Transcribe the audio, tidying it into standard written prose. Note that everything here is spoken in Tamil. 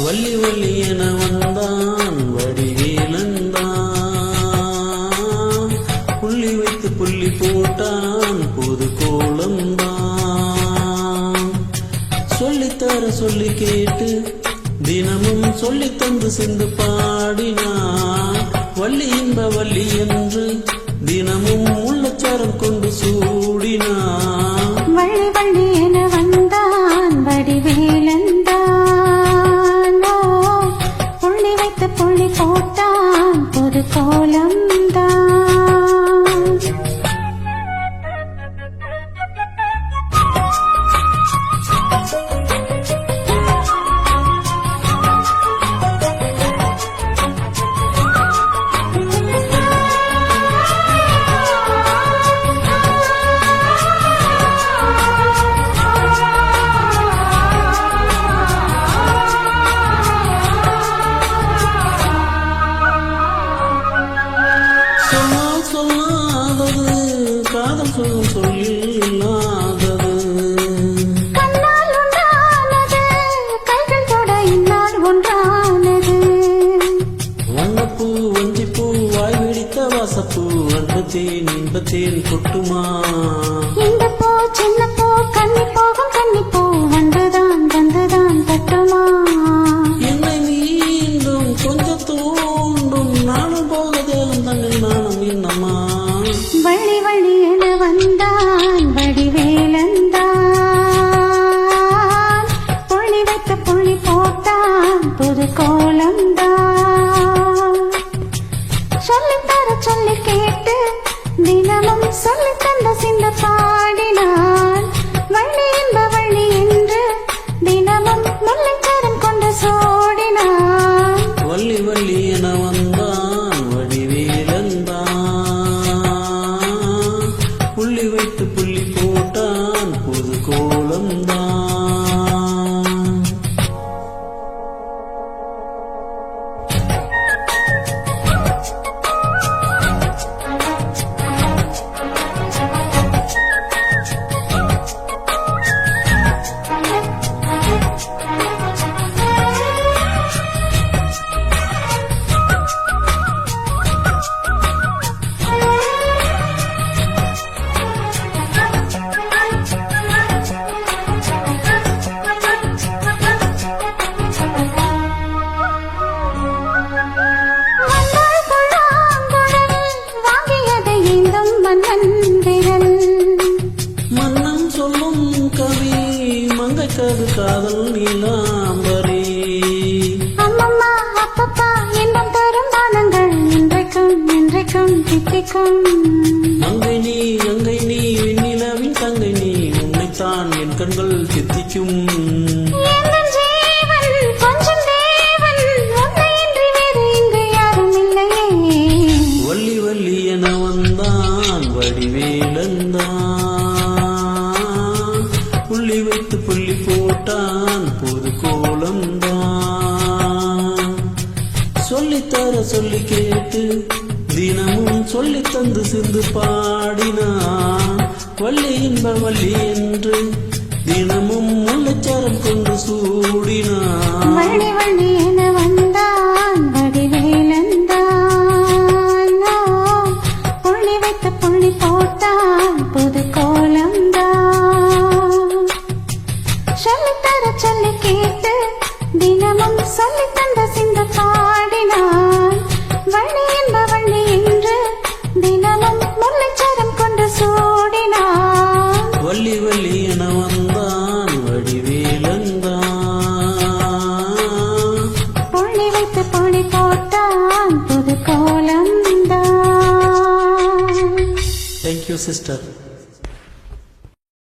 வள்ளி வள்ளி என வந்தான் வடிவேலந்தான், புள்ளி வைத்து புள்ளி போட்டான் புது கோலம்தான். சொல்லித்தர சொல்லி கேட்டு தினமும் சொல்லி தந்து சென்று பாடினான். வள்ளி இன்ப வள்ளி என்று தினமும் உள்ளச்சாரம் கொண்டு சூடினான். வள்ளி வள்ளி என வந்தான் வடிவேலந்தான், புள்ளி வைத்து புள்ளி போட்டான் புது கோலம்தான். காதல் சொல்லும் சொல்லில்லாதது, கண்ணால் உண்டானது கைகள் தொட இந்நாள் ஒன்றானது. வண்ணப்பூ வஞ்சிப்பூ வாய் வெடித்த வாசப்பூ அன்பத்தேன் இன்பத்தேன் கொட்டுமா. இந்த பூ சின்ன பூ கண்ணி போகும் கண்ணி பூ வந்துதான் வந்துதான் தட்டுமா. என்னை மீண்டும் கொஞ்சம் தோன்றும் நானும் போக தேவன் தன்னில் நானும் என்னம்மா. வள்ளி வள்ளி என வந்தான் வடிவேலந்தான், புள்ளி வைத்த புள்ளி போட்டான் புது கோலம்தான். சொல்லித்தர சொல்லி கேட்டு தினமும் சொல்லி தந்த சிந்த பாடினான். வள்ளி என்ப வள்ளி என்று தினமும் முல்லைச்சரம் கொண்டு சோடினான். வள்ளி வள்ளி என வந்தான் வடிவேலந்தான், புள்ளி வைத்து புள்ளி போட்டான் புது கோலம்தான். மன்னன் சொல்லும் கவி மங்கைக்கது காதல் நீலாம்பரி. அம்மம்மா அப்பப்பா இன்பம் தரும் பானங்கள் இன்றைக்கும் இன்றைக்கும் தித்திக்கும். அங்கை நீ வெண்ணிலவின் தங்கை நீ, உன்னைத்தான் என் கண்கள் தித்திக்கும். கொஞ்சம் தேவன் உன்னையின்றி வேறு இங்கு யாரும் இல்லையே. வள்ளி வள்ளி என வந்தான் வடிவேலந்தான், புள்ளி வைத்து புள்ளி போட்டான் புது கோலம்தான். சொல்லித்தர சொல்லி கேட்டு தினமும் சொல்லி தந்து சிந்து பாடினான். வள்ளி இன்ப வள்ளி என்று தினமும் முல்லைச்சாரம் கொண்டு சூடினான். வள்ளி வள்ளி என வந்தான் வடிவேலந்தான், புள்ளி வைத்த புள்ளி போட்டான் புது கோலம்தான். சொல்லித்தர சொல்லி கேட்டு தினமும் சொல்லி தந்த சிந்த பாடினான். வள்ளி என்ப வள்ளி என்று தினமும் முல்லைச்சரம் கொண்டு சூடினான். வள்ளி வள்ளி என வந்தான் வடிவேலந்தான், புள்ளி வைத்து புள்ளி போட்டான் புது கோலம்தான். Thank you, sister.